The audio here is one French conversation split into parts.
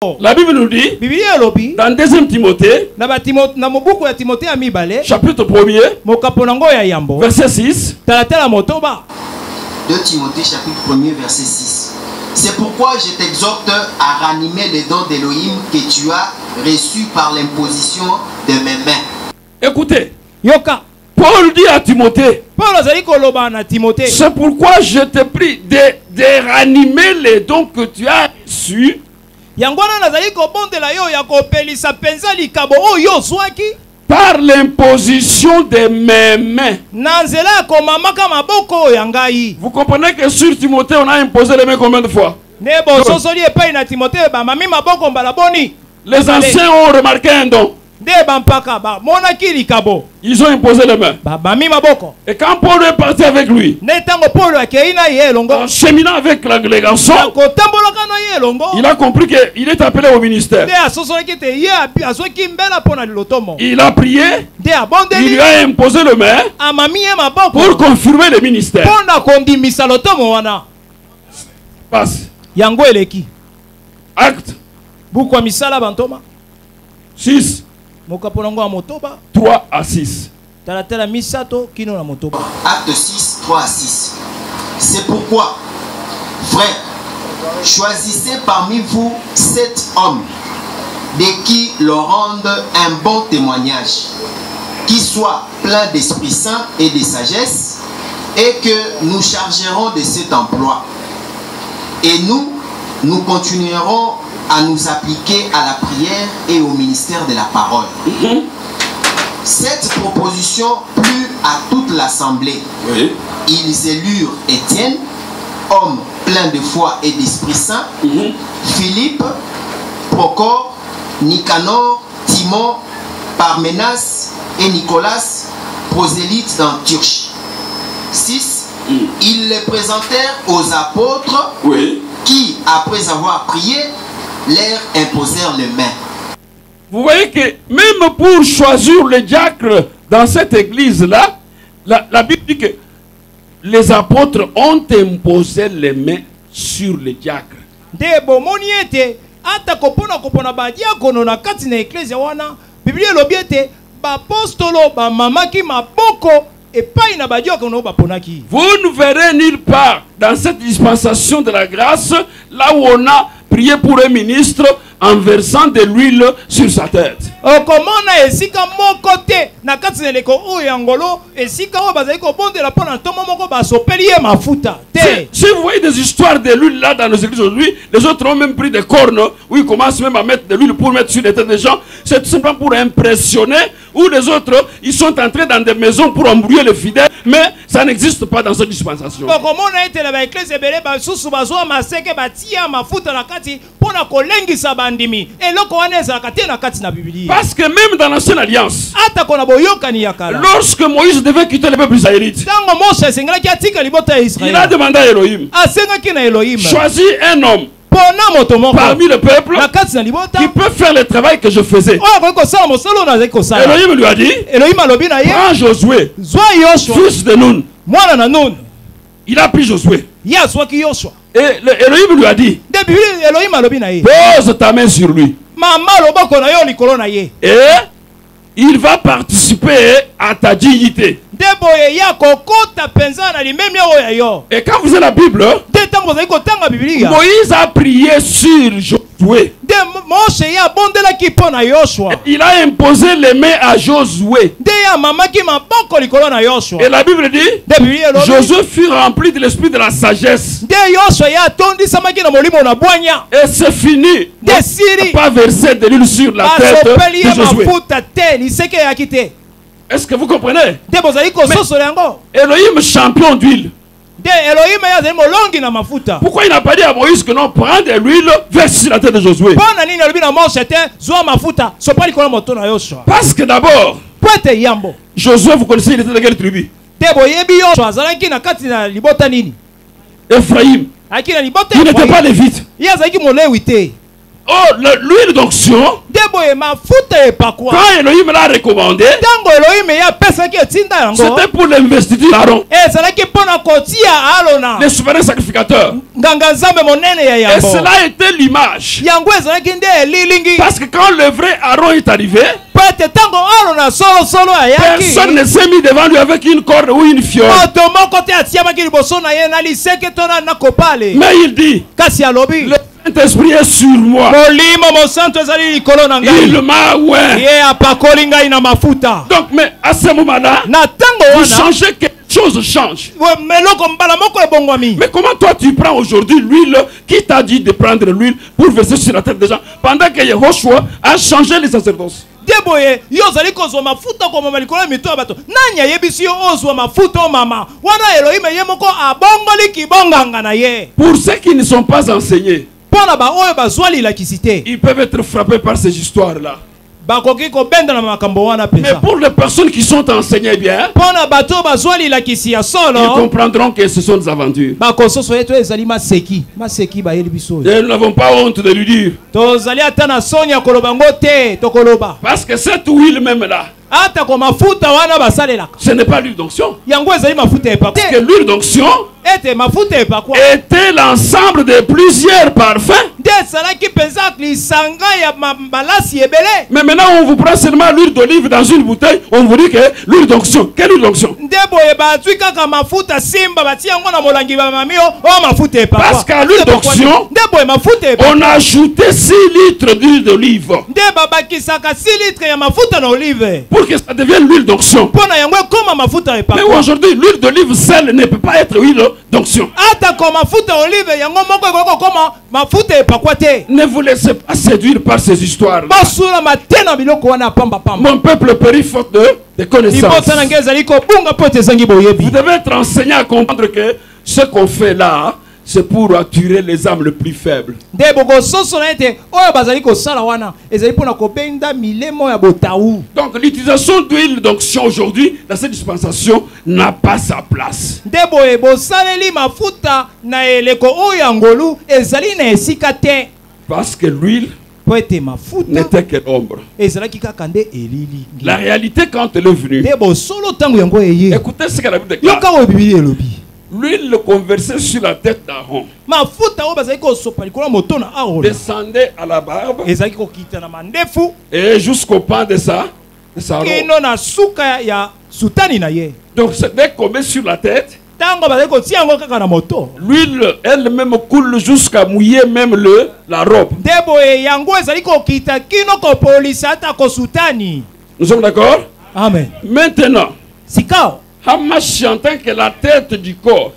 La Bible nous dit, dans 2 Timothée, chapitre 1er, verset 6, 2 Timothée chapitre 1er, verset 6. C'est pourquoi je t'exhorte à ranimer les dons d'Élohim que tu as reçus par l'imposition de mes mains. Écoutez, Paul dit à Timothée, c'est pourquoi je te prie de ranimer les dons que tu as reçus par l'imposition de mes mains. Vous comprenez que sur Timothée on a imposé les mains combien de fois? Les anciens ont remarqué un don. Ils ont imposé les mains. Et quand Paul est parti avec lui, en cheminant avec les garçons, il a compris qu'il est appelé au ministère. Il a prié, il lui a imposé les mains pour confirmer le ministère. Passe. Acte 6. 3 à 6. Acte 6, 3 à 6. C'est pourquoi, frères, choisissez parmi vous 7 hommes de qui leur rendent un bon témoignage, qui soient pleins d'Esprit Saint et de sagesse, et que nous chargerons de cet emploi. Et nous continuerons à nous appliquer à la prière et au ministère de la parole. Cette proposition plut à toute l'assemblée. Oui. Ils élurent Étienne, homme plein de foi et d'Esprit Saint, Philippe, Procor, Nicanor, Timon, Parménas et Nicolas, prosélytes d'Antioche. 6. Ils les présentèrent aux apôtres qui, après avoir prié, leur imposèrent les mains. Vous voyez que même pour choisir le diacre dans cette église-là, la Bible dit que les apôtres ont imposé les mains sur le diacre. Vous ne verrez nulle part dans cette dispensation de la grâce là où on a prié pour un ministre en versant de l'huile sur sa tête. Si vous voyez des histoires de l'huile là dans nos églises aujourd'hui, les autres ont même pris des cornes où ils commencent même à mettre de l'huile pour mettre sur les têtes des gens. C'est tout simplement pour impressionner. Ou les autres, ils sont entrés dans des maisons pour embrouiller les fidèles, mais ça n'existe pas dans cette dispensation. Parce que même dans l'ancienne alliance, lorsque Moïse devait quitter le peuple israélite, il a demandé à Elohim, choisis un homme parmi le peuple qui peut faire le travail que je faisais. Elohim lui a dit, prends Josué, fils de Nun. Il a pris Josué. Et Elohim lui a dit, pose ta main sur lui. Et il va participer à ta dignité. Et quand vous avez la Bible, Moïse a prié sur Josué. Il a imposé les mains à Josué. Et la Bible dit, Josué fut rempli de l'esprit de la sagesse. Et c'est fini. Il n'a pas versé de l'huile sur la tête de Josué. Est-ce que vous comprenez? Elohim champion d'huile. Pourquoi il n'a pas dit à Moïse que non, prends de l'huile, verse sur la tête de Josué? Parce que d'abord, Josué, vous connaissez, il était de quelle tribu? Ephraïm. Il n'était pas lévite. Oh, l'huile d'onction, quand Elohim l'a recommandé, c'était pour l'investiture d'Aaron, le souverain sacrificateur. Et cela était l'image. Parce que quand le vrai Aaron est arrivé, personne ne s'est mis devant lui avec une corde ou une fiole. Mais il dit, le Saint-Esprit est sur moi. Il m'a Donc, mais à ce moment-là, vous changez quelque chose change. Mais comment toi tu prends aujourd'hui l'huile? Qui t'a dit de prendre l'huile pour verser sur la tête des gens pendant que Yehoshua a changé les sacerdoces? Pour ceux qui ne sont pas enseignés, ils peuvent être frappés par ces histoires-là. Mais pour les personnes qui sont enseignées bien, ils comprendront que ce sont des aventures. Et nous n'avons pas honte de lui dire. Parce que cette huile même là, ce n'est pas l'huile d'onction. Parce que l'huile d'onction était l'ensemble de plusieurs parfums. Mais maintenant on vous prend seulement l'huile d'olive dans une bouteille. On vous dit que l'huile d'onction. Quelle huile d'onction? Parce qu'à l'huile d'onction, on a ajouté 6 litres d'huile d'olive pour que ça devienne l'huile d'onction. Mais aujourd'hui, l'huile d'olive seule ne peut pas être huile d'onction. Ne vous laissez pas séduire par ces histoires. Mon peuple périt faute de connaissances. Vous devez être enseigné à comprendre que ce qu'on fait là, c'est pour attirer les âmes les plus faibles. Donc l'utilisation d'huile d'onction aujourd'hui dans cette dispensation n'a pas sa place. Parce que l'huile n'était que l'ombre. La réalité quand elle est venue, écoutez ce que la Bible déclare. L'huile conversée sur la tête d'Aaron descendait à la barbe et jusqu'au pan de sa robe. Donc dès qu'on met sur la tête, l'huile elle-même coule jusqu'à mouiller même la robe. Nous sommes d'accord? Amen. Maintenant, Hamash entend que la tête du corps,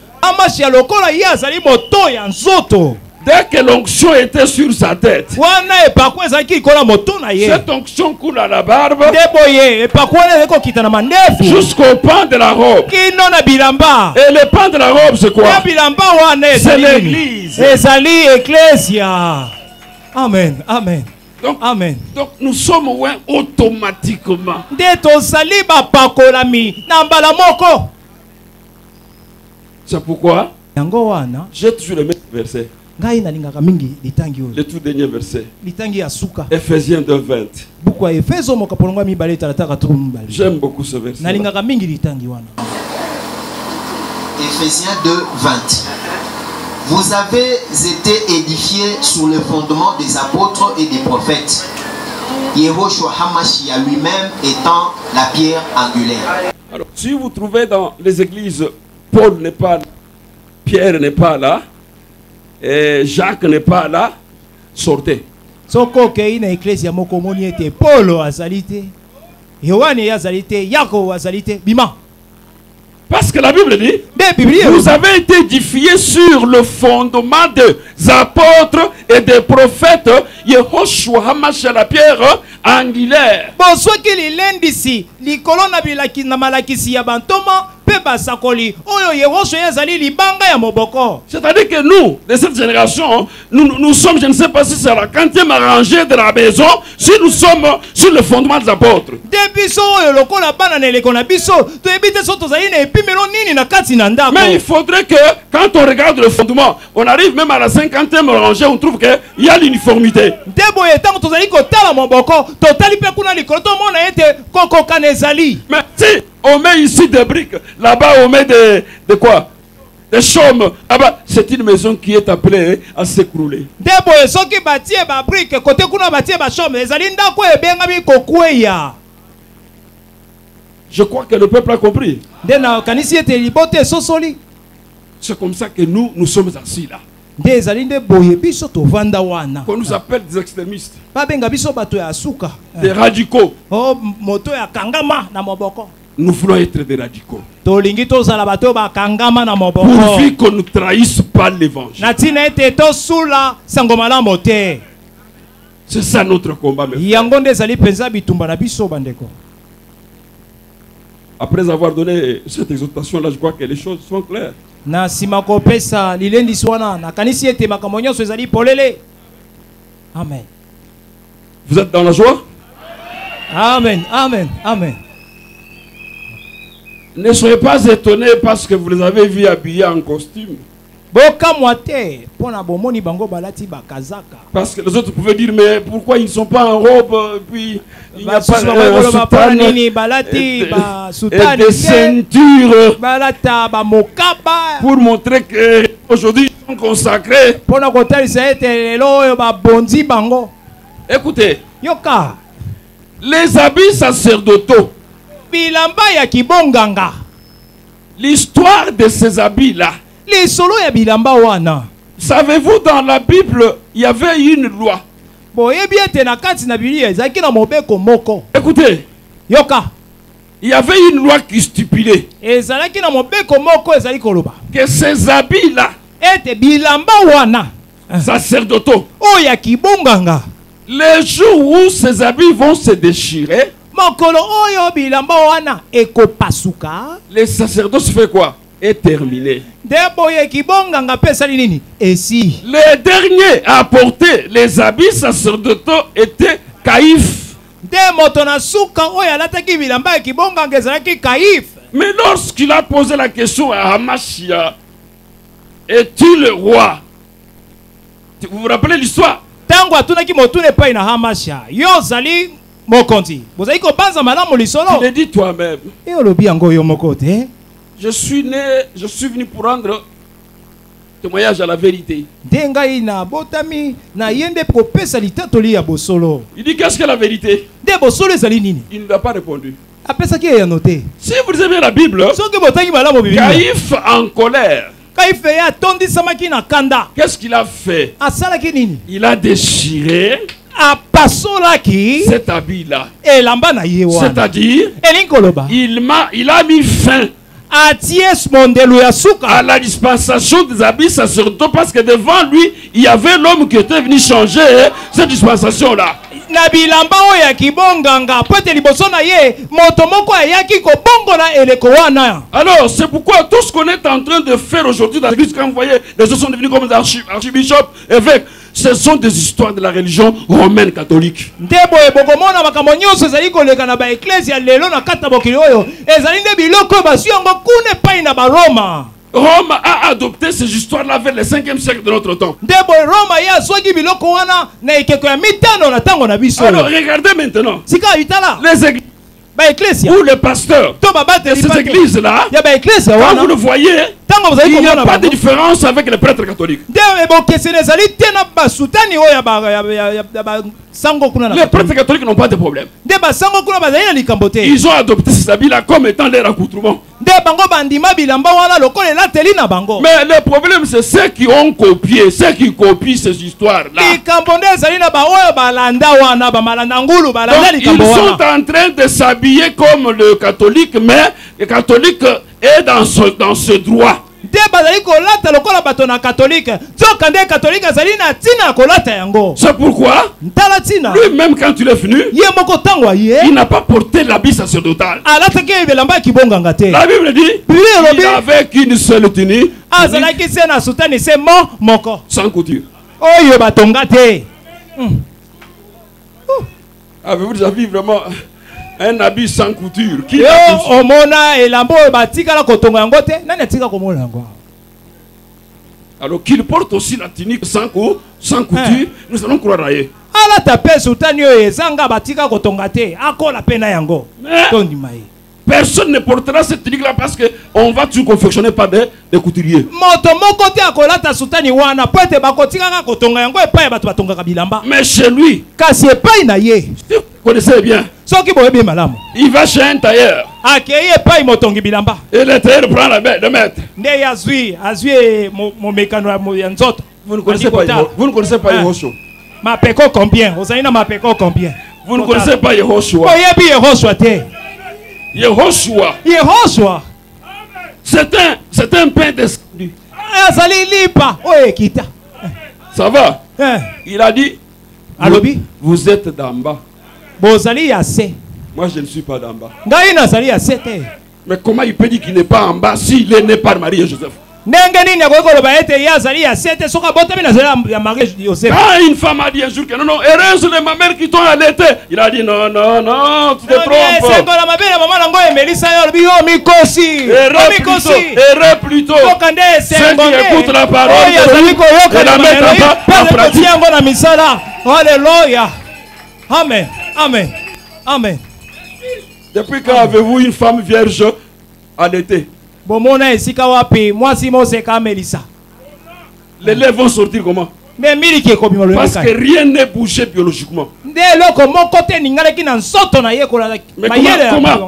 dès que l'onction était sur sa tête, cette onction coule à la barbe jusqu'au pan de la robe. Et le pan de la robe c'est quoi? C'est l'église. Amen. Amen. Donc nous sommes loin automatiquement. C'est pourquoi j'ai toujours le même verset. Le tout dernier verset. Ephésiens 2:20. J'aime beaucoup ce verset. Ephésiens 2:20. Vous avez été édifiés sur le fondement des apôtres et des prophètes, Yehoshua Hamashia lui-même étant la pierre angulaire. Alors, si vous trouvez dans les églises, Paul n'est pas là, Pierre n'est pas là, et Jacques n'est pas là, sortez. Parce que la Bible dit, vous avez été édifiés sur le fondement des apôtres et des prophètes, Yehoshua Hamashia la pierre angulaire. C'est-à-dire que nous, de cette génération, nous sommes, je ne sais pas si c'est la 40e rangée de la maison, si nous sommes sur le fondement des apôtres. Mais il faudrait que, quand on regarde le fondement, on arrive même à la 50e rangée, on trouve qu'il y a l'uniformité. Mais si on met ici des briques, là-bas on met de quoi? Des chaumes. Là-bas, c'est une maison qui est appelée à s'écrouler. Je crois que le peuple a compris. C'est comme ça que nous sommes assis là. Qu'on nous appelle des extrémistes, des radicaux. Nous voulons être des radicaux. Pourvu qu'on ne trahisse pas l'évangile. C'est ça notre combat. Après avoir donné cette exhortation là, je crois que les choses sont claires. Amen. Vous êtes dans la joie? Amen, amen, amen. Ne soyez pas étonnés parce que vous les avez vus habillés en costume. Parce que les autres pouvaient dire, mais pourquoi ils ne sont pas en robe, puis il n'y a pas de des ceintures pour montrer qu'aujourd'hui ils sont consacrés. Écoutez, les habits sacerdotaux, l'histoire de ces habits-là, savez-vous, dans la Bible, il y avait une loi. Écoutez, il y avait une loi qui stipulait que ces habits-là, sacerdotaux, les jours où ces habits vont se déchirer, les sacerdoces fait quoi? Est terminé. Les derniers à apporter les habits sacerdotaux étaient Caïphe. Mais lorsqu'il a posé la question à Hamashia, es-tu le roi? Vous vous rappelez l'histoire? Il a dit toi-même. Je suis venu pour rendre témoignage à la vérité. Il dit qu'est-ce que la vérité? Il ne lui a pas répondu. Si vous lisez bien la Bible, Caïphe en colère, qu'est-ce qu'il a fait? Il a déchiré cet habit-là. C'est-à-dire, il a mis fin à la dispensation des habits sacerdotaux, parce que devant lui, il y avait l'homme qui était venu changer cette dispensation-là. Alors, c'est pourquoi tout ce qu'on est en train de faire aujourd'hui dans l'église, quand vous voyez, les gens sont devenus comme des archibishops, évêques, ce sont des histoires de la religion romaine catholique. Rome a adopté ces histoires-là vers le 5e siècle de notre temps. Alors regardez maintenant les églises ou les pasteurs de ces églises-là, quand vous le voyez, il n'y a pas de différence avec les prêtres catholiques. Les prêtres catholiques n'ont pas de problème. Ils ont adopté ces habits-là comme étant leur accoutrement. Mais le problème, c'est ceux qui ont copié, ceux qui copient ces histoires-là. Ils sont en train de s'habiller comme le catholique, mais le catholique est dans ce droit. C'est pourquoi lui-même quand il est venu, il n'a pas porté l'habit sacerdotal. La Bible dit qu'il n'avait qu'une seule tenue sans couture. Avez-vous déjà vu vraiment un habit sans couture? Qui alors qu'il porte aussi la tunique sans couture, nous allons croire à eux. Personne ne portera cette tunique-là parce qu'on va tout confectionner par des couturiers. Mais chez lui, vous connaissez bien, il va chez un tailleur. Et le tailleur prend le maître. Vous ne connaissez pas Yehoshua. Vous ne connaissez pas Yehoshua. Yehoshua, c'est un pain d'esprit. Ça va? Il a dit, vous êtes d'en bas. Moi je ne suis pas d'en bas. Mais comment il peut dire qu'il n'est pas en bas s'il est né par Marie et Joseph? Quand une femme a dit un jour que non, heureuse de ma mère qui t'ont allaité, il a dit non, tu te trompes. Erreur plutôt. Ceux qui écoutent la parole et la mettent en pratique. Alléluia. Amen. Amen. Amen. Depuis quand avez-vous une femme vierge allaitée? Les lèvres vont sortir comment? Parce que rien n'est bougé biologiquement. Mais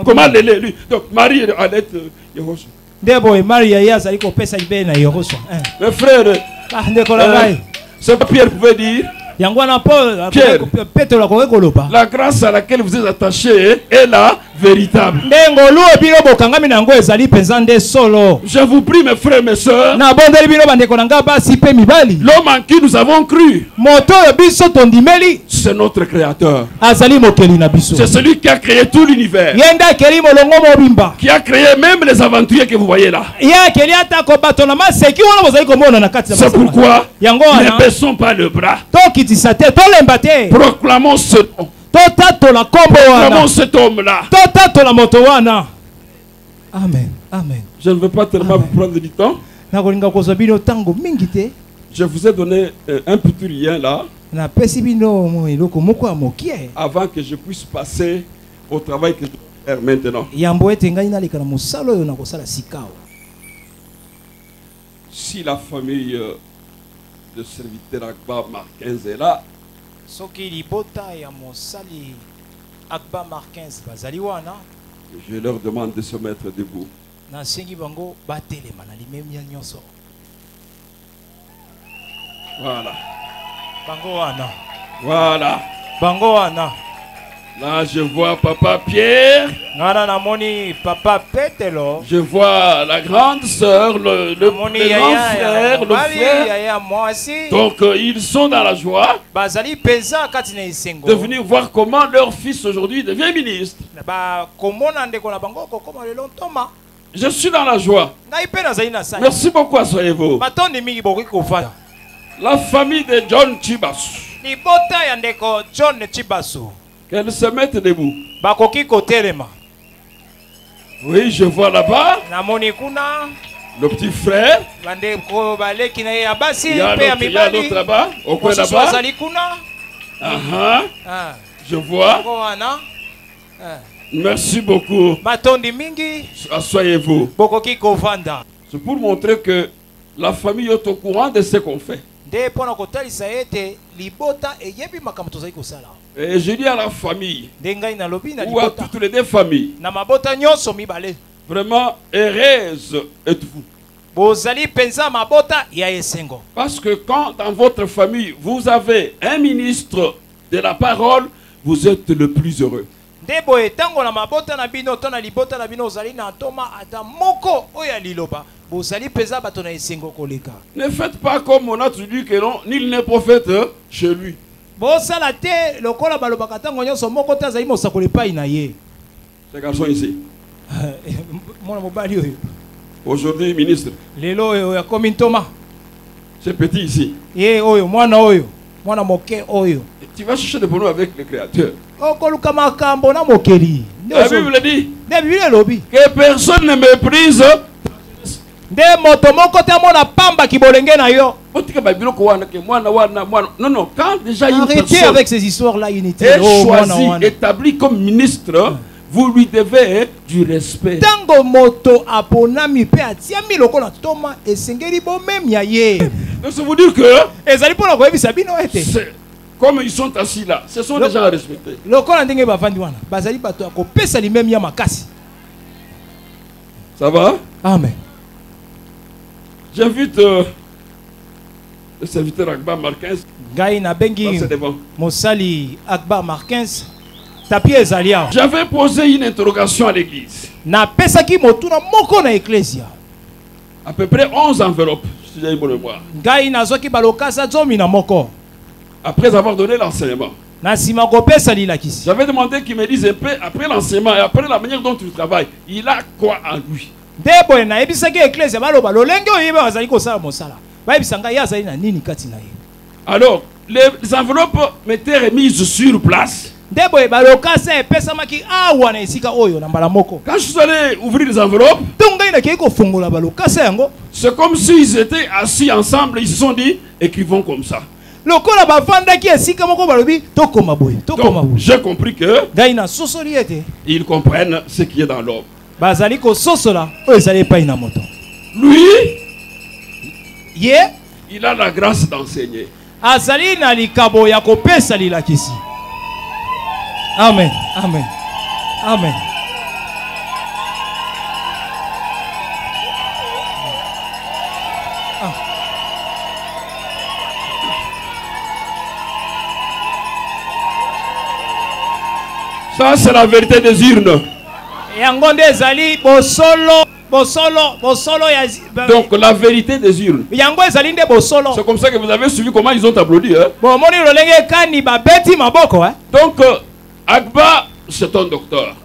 comment les lait lui? Donc Marie allait Yehoshua. Mes frères, ce que Pierre pouvait dire, Pierre, la grâce à laquelle vous êtes attaché est la véritable. Je vous prie mes frères et mes soeurs, l'homme en qui nous avons cru, c'est notre créateur. C'est celui qui a créé tout l'univers, qui a créé même les aventuriers que vous voyez là. C'est pourquoi ne baissons pas le bras. Proclamons ce nom. Proclamons cet homme-là. Amen. Amen. Je ne veux pas tellement vous prendre du temps. Je vous ai donné un petit lien là, avant que je puisse passer au travail que je dois faire maintenant. Si la famille de serviteur Akba Marquez est là, je leur demande de se mettre debout. Voilà. Voilà. Là, je vois Papa Pierre. Je vois la grande sœur, le grand frère, le frère. Donc, ils sont dans la joie de venir voir comment leur fils aujourd'hui devient ministre. Je suis dans la joie. Merci beaucoup, asseyez-vous. La famille de John Chibasu. Qu'elle se mette debout. Oui, je vois là-bas le petit frère. Il y a l'autre là-bas. Au coin là-bas. Je vois. Merci beaucoup. Asseyez-vous. C'est pour montrer que la famille est au courant de ce qu'on fait. Et je dis à la famille, ou à toutes les deux familles, vraiment heureuse êtes-vous. Parce que quand dans votre famille vous avez un ministre de la parole, vous êtes le plus heureux. Ne faites pas comme on a dit que non, nul n'est prophète chez lui. Ces garçons ici. Aujourd'hui, ministre. C'est petit ici. Tu vas chercher des bonhommes avec le Créateur. La Bible dit que personne ne méprise. Non, non, quand déjà une personne avec ces histoires-là inutiles est choisi, établi comme ministre, vous lui devez du respect. Donc ça veut dire que comme ils sont assis là, ce sont des gens à respecter. Ça va? Amen. J'invite le serviteur Akbar Marquins. J'avais posé une interrogation à l'église. À peu près 11 enveloppes, si j'ai bonne mémoire. Après avoir donné l'enseignement, j'avais demandé qu'il me dise un peu après l'enseignement et après la manière dont il travaille, il a quoi en lui? Alors, les enveloppes m'étaient remises sur place. Quand je suis allé ouvrir les enveloppes, c'est comme s'ils étaient assis ensemble, ils se sont dit, écrivons comme ça. Donc, j'ai compris que ils comprennent ce qui est dans l'homme. Lui, il a la grâce d'enseigner. Amen. Amen. Amen. Ça, c'est la vérité des urnes. Donc la vérité des urnes. C'est comme ça que vous avez suivi comment ils ont applaudi. Hein? Donc Akbar, c'est un docteur.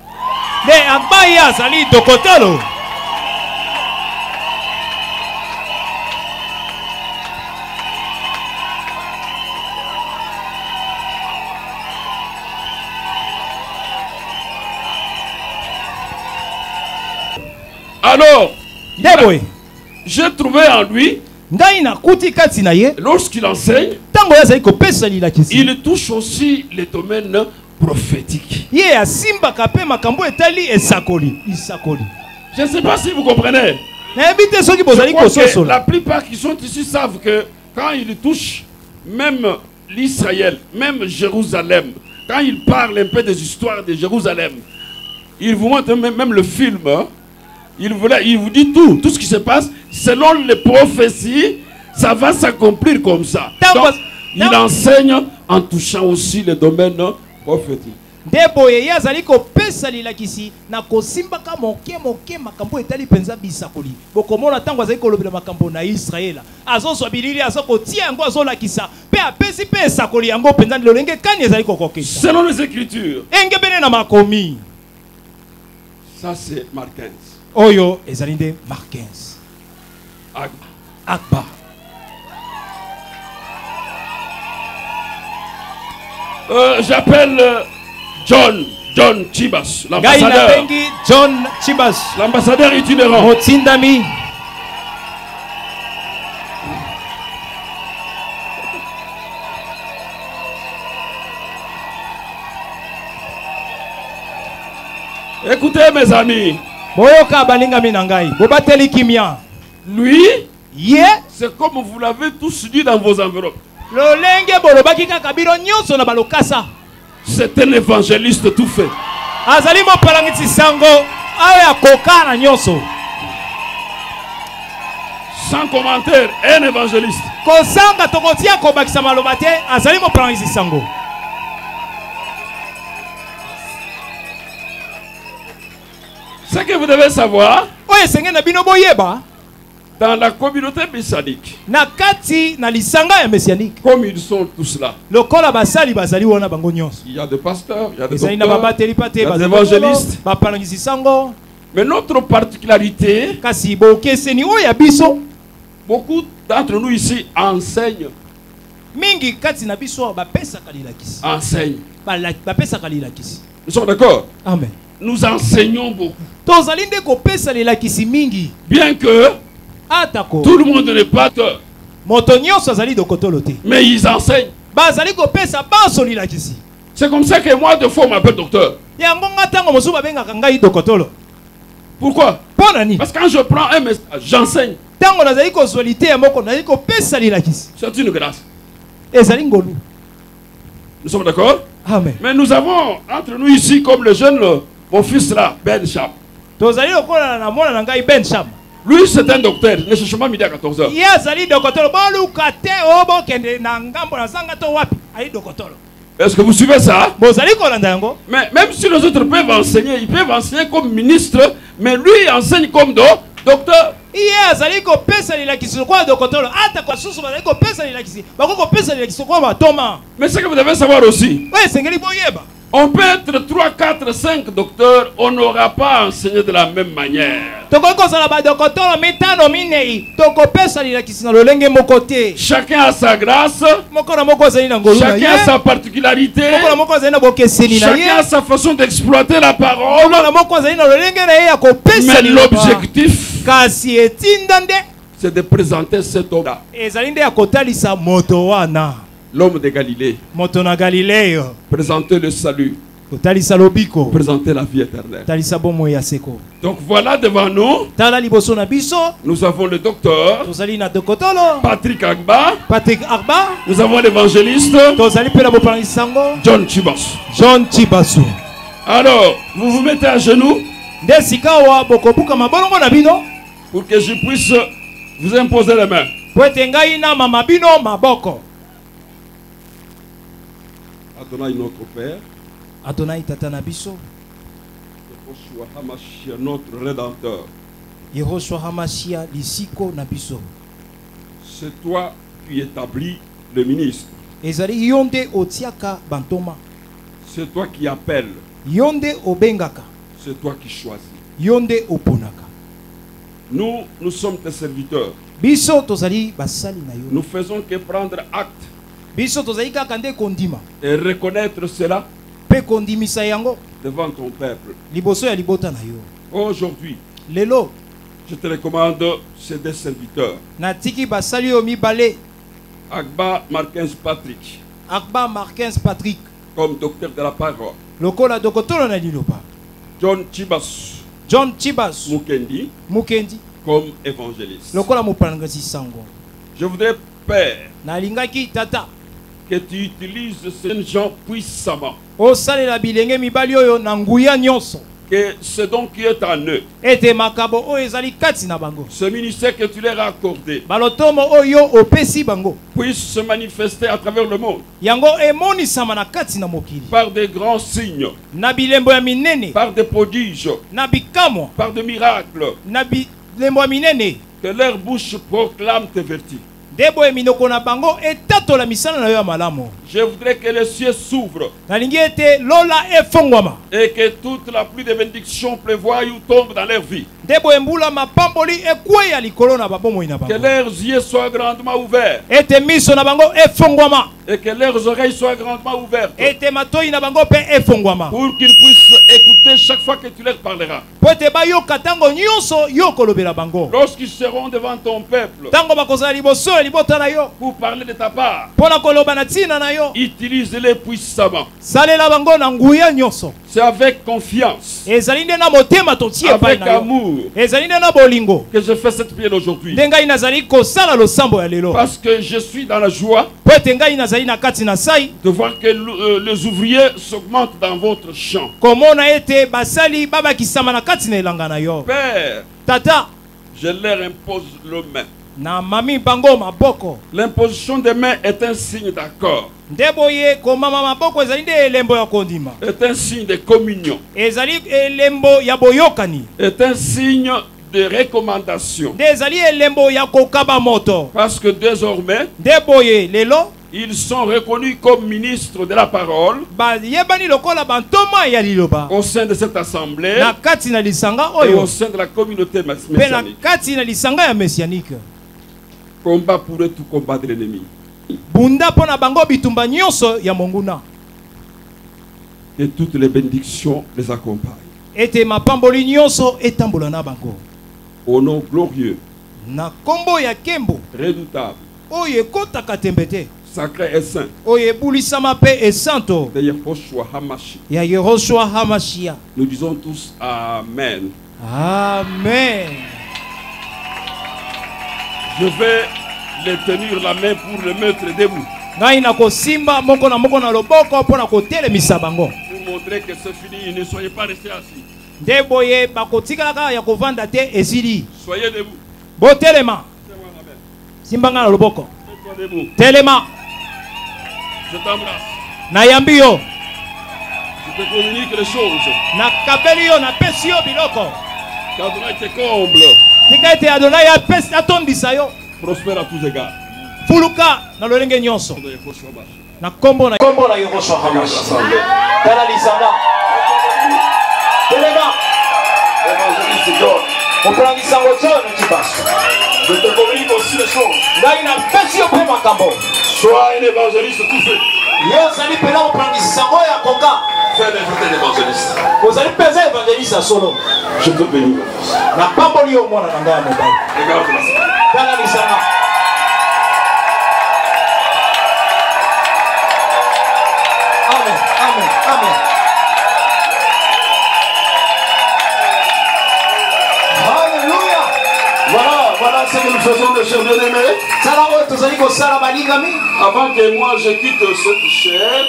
Alors, j'ai trouvé en lui, lorsqu'il enseigne, il touche aussi les domaines prophétiques. Je ne sais pas si vous comprenez. Je crois que la plupart qui sont ici savent que quand il touche même l'Israël, même Jérusalem, quand il parle un peu des histoires de Jérusalem, il vous montre même le film. Hein? Il vous dit tout ce qui se passe selon les prophéties, ça va s'accomplir comme ça. Donc, il enseigne en touchant aussi les domaines prophétiques. Selon les Écritures. Ça c'est Marc 15. Oyo ezalinde Marc 15. Akbar. J'appelle John Chibas, l'ambassadeur. John Chibas, l'ambassadeur itinérant. Motindami. Écoutez mes amis. Lui, c'est comme vous l'avez tous dit dans vos enveloppes. C'est un évangéliste tout fait. Sans commentaire, un évangéliste. Ce que vous devez savoir, dans la communauté messianique, nakati na lisanga ya messianique, comme ils sont tous là, lokola basali bazali wana bango nyonso, il y a des pasteurs, il y a des docteurs, il y a des évangélistes. Mais notre particularité, kasi bokeseni oya biso, beaucoup d'entre nous ici enseignent. Mingi kati na biso ba pesa kalila kisi. Enseigne. Ba pesa kalila kisi. Nous sommes d'accord? Amen. Nous enseignons beaucoup. Tozali nde ko pesa lela kisi mingi. Bien que atako tout le monde n'est pas tort. Moto nyonso azali dokotolo te. Mais ils enseignent. Bazali ko pesa baso lila kisi. C'est comme ça que moi de fois on m'appelle docteur. Yango ngatango mosu babengaka ngai dokotolo. Pourquoi? Parce que quand je prends un message, j'enseigne. Tango nazali ko solité ya moko nazali ko pesa lila kisi. C'est une grâce. Ezali ngolu. Nous sommes d'accord? Amen. Mais nous avons entre nous ici comme le jeune mon fils là, Ben Cham. Tozali okola na mona na ngai Ben Cham. Lui c'est un docteur, ne cherche pas midi à 14h. Yazali dokotolo bolu kate obo kende na ngambo na sanga to wapi? Ali dokotolo. Est-ce que vous suivez ça? Mais même si les autres peuvent enseigner, ils peuvent enseigner comme ministre, mais lui il enseigne comme docteur. Mais ce que vous devez savoir aussi, on peut être 3, 4, 5 docteurs, on n'aura pas enseigné de la même manière. Chacun a sa grâce, chacun a sa particularité, chacun a sa façon d'exploiter la parole. Mais l'objectif, c'est de présenter cet homme-là. L'homme de Galilée. Présenter le salut. Présenter la vie éternelle. Donc voilà devant nous. Nous avons le docteur Patrick Agba. Nous avons l'évangéliste John Chibasu. Alors, vous vous mettez à genoux pour que je puisse vous imposer les mains. Adonai notre Père, Adonai Tatana Biso, Yehoshua Hamashia notre Rédempteur, Yehoshua Hamashia Lisiko Nabiso. C'est toi qui établis le ministre. Ezali Yonde Otiaka Bantoma. C'est toi qui appelles. Yonde Obengaka. C'est toi qui choisis. Yonde Oponaka. Nous sommes tes serviteurs. Biso Tozali Basali Nayo. Nous faisons que prendre acte. Et reconnaître cela devant ton peuple. Aujourd'hui, je te recommande ces deux serviteurs. Agba Marquins Patrick. Comme docteur de la parole. John Chibas. Mukendi. Comme évangéliste. Je voudrais, Père, que tu utilises ces gens puissamment. Que ce don qui est en eux, ce ministère que tu leur as accordé, puisse se manifester à travers le monde par des grands signes, par des prodiges, par des miracles, que leur bouche proclame tes vertus. Je voudrais que les cieux s'ouvrent et que toute la pluie de bénédiction prévoie ou tombe dans leur vie. Que leurs yeux soient grandement ouverts et que leurs oreilles soient grandement ouvertes pour qu'ils puissent écouter chaque fois que tu leur parleras. Lorsqu'ils seront devant ton peuple pour parler de ta part, utilise-les puissamment. C'est avec confiance, avec amour, que je fais cette prière aujourd'hui. Parce que je suis dans la joie de voir que les ouvriers s'augmentent dans votre champ. Père, Tata, je leur impose le main. L'imposition des mains est un signe d'accord. Est un signe de communion. Est un signe de recommandation. Parce que désormais, ils sont reconnus comme ministres de la parole au sein de cette assemblée et au sein de la communauté messianique. Combat pour eux, tout combat de l'ennemi. Et toutes les bénédictions les accompagnent. Au nom glorieux, redoutable, sacré et saint de Yehoshua HaMashiach, nous disons tous Amen. Amen. Je vais les tenir la main pour le mettre debout. Pour montrer que c'est fini, ne soyez pas restés assis. Soyez debout. Telema. Je t'embrasse. Nayambio. Je te communique les choses. Nakabelio na pesio biloko. Qu'Adonai te comble. Tikaete Adonai atondisa yo. Prospère à tous égards. Fuluka na lolenge nyonso. Na kombo na Yehoshua HaMashiach. Tala lisanga. Telema. Évangéliste John. Je te communique aussi les choses. Sois un évangéliste tout fait. Fais l'œuvre d'un évangéliste. Je te bénis. Regarde la Amen, amen, amen. Voilà ce que nous faisons, mes chers bien-aimés. Avant que moi je quitte cette chaîne,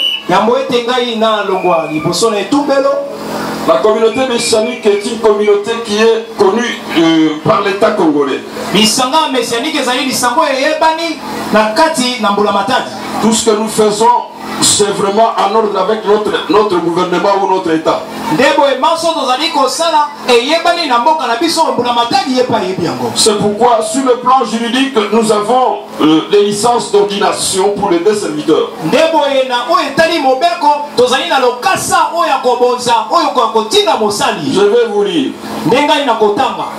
la communauté messianique est une communauté qui est connue par l'État congolais. Tout ce que nous faisons, c'est vraiment en ordre avec notre gouvernement ou notre État. C'est pourquoi sur le plan juridique nous avons des licences d'ordination pour les deux serviteurs. Je vais vous lire.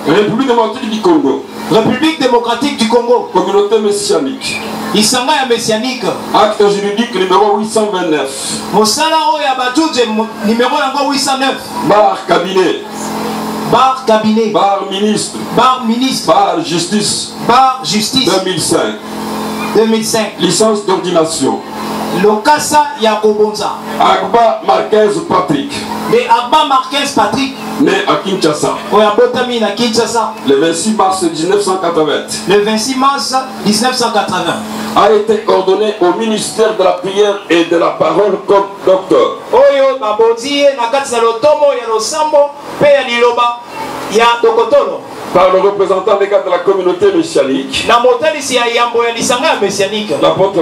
République démocratique du Congo. République démocratique du Congo. Communauté messianique. Acte juridique numéro 829. Bar cabinet. Bar cabinet. Bar ministre. Bar ministre. Bar justice. Bar justice. 2005. 2005. Licence d'ordination. Lokasa Yakobonza. Agba Marquez Patrick. Mais Agba Marquez Patrick. Né à Kinshasa. Oyabotami na Kinshasa. Le 26 mars 1980. Le 26 mars 1980. A été ordonné au ministère de la prière et de la parole comme docteur. Oyo babonzi na kati ya lotomo ya losambo pe ya liloba ya dokotolo. Par le représentant légal de la communauté messianique, l'apôtre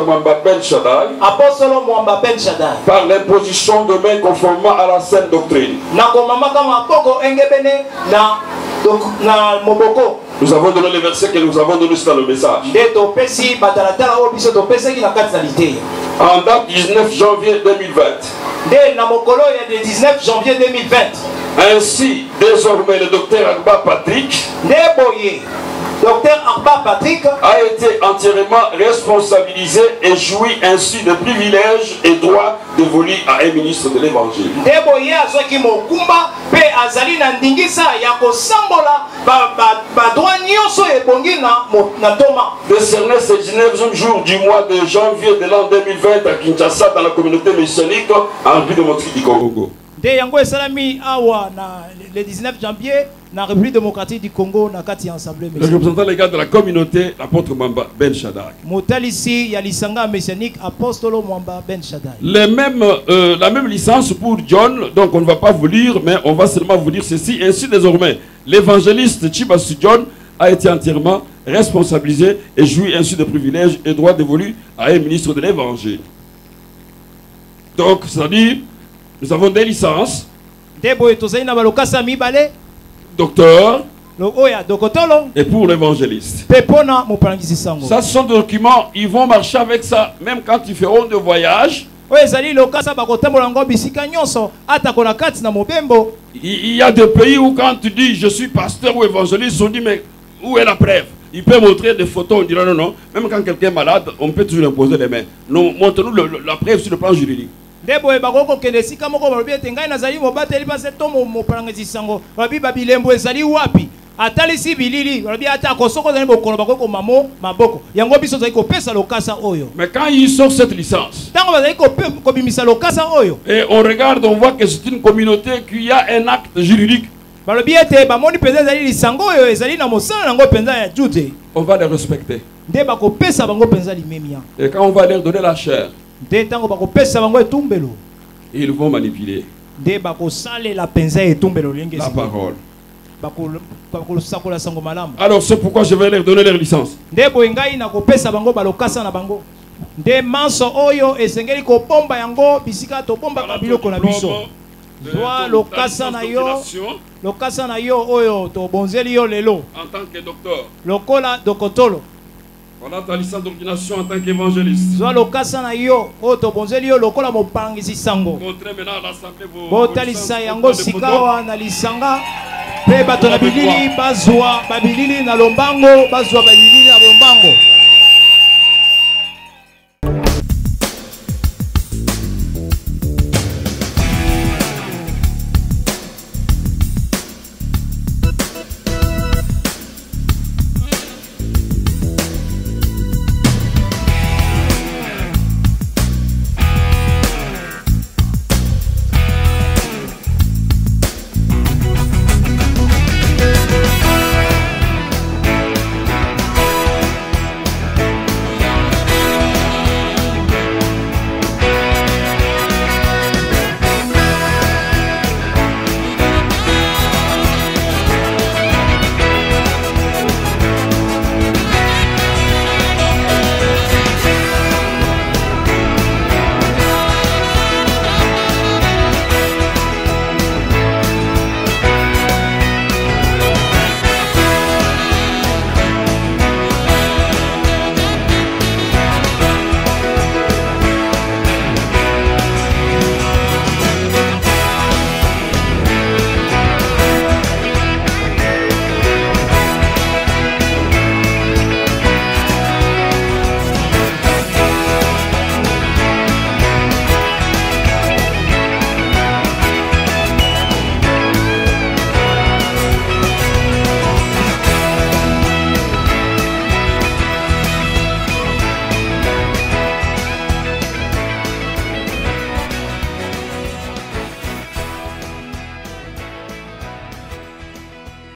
Mwamba Ben Shaddai, par l'imposition de main conformément à la saine doctrine. Nous avons donné les versets que nous avons donnés dans le message. En date 19 janvier 2020. Ainsi, désormais, le docteur Agba Patrick a été entièrement responsabilisé et jouit ainsi de privilèges et droits dévolus à un ministre de l'Évangile. Décerné ce 19e jour du mois de janvier de l'an 2020 à Kinshasa dans la communauté messianique en République démocratique du Congo. Le 19 janvier, dans la République démocratique du Congo, le représentant légal de la communauté, l'apôtre Mwamba Ben Shaddai. La même licence pour John, donc on ne va pas vous lire, mais on va seulement vous dire ceci. Ainsi désormais, l'évangéliste Chibasu John a été entièrement responsabilisé et jouit ainsi de privilèges et droits dévolus à un ministre de l'Évangile. Donc, c'est-à-dire, nous avons des licences. Docteur, et pour l'évangéliste. Ça, ce sont des documents, ils vont marcher avec ça, même quand ils feront des voyages. Il y a des pays où quand tu dis je suis pasteur ou évangéliste, on dit mais où est la preuve? Il peut montrer des photos, on dira non, non. Même quand quelqu'un est malade, on peut toujours imposer les mains. Non, montre-nous la preuve sur le plan juridique. atalisi bilili lobi ata kosoko zali bokolo bakoko mamo maboko yango biso zali kopesa lokasa oyo. Mais quand il sort cette licence, tango bazali kobimisa lokasa oyo, et on regarde, on voit que c'est une communauté qui a un acte juridique, balobi ete bamoni penza zali lisango oyo ezali na mosala nango penza ya jute, on va les respecter. Nde bakopesa bango penza limemia. Et quand on va leur donner la chair, nde tango bakopesa bango etumbelo, ils vont manipuler. Nde bakosale la penza etumbelo lenge la parole. Alors c'est pourquoi je vais leur donner leur licence. Nde boengai na kopesa bango balokasa na bango. Nde manso oyo esengeli ko pomba yango bisika to pomba kabiloko na biso. Zwa lokasa na yo oyo to bonzeli yo lelo. En tant que docteur. Lokola dokotolo. Voilà ta licence d'ordination en tant qu'évangéliste. Zwa lokasa na yo oyo to bonzeli yo lokola mopangisi sango. Montrez maintenant à l'assemblée vos. Botalisa yango sikawa na lisanga. Pe bato na bilili bazwa babilili na lombango bazwa babilili na lombango.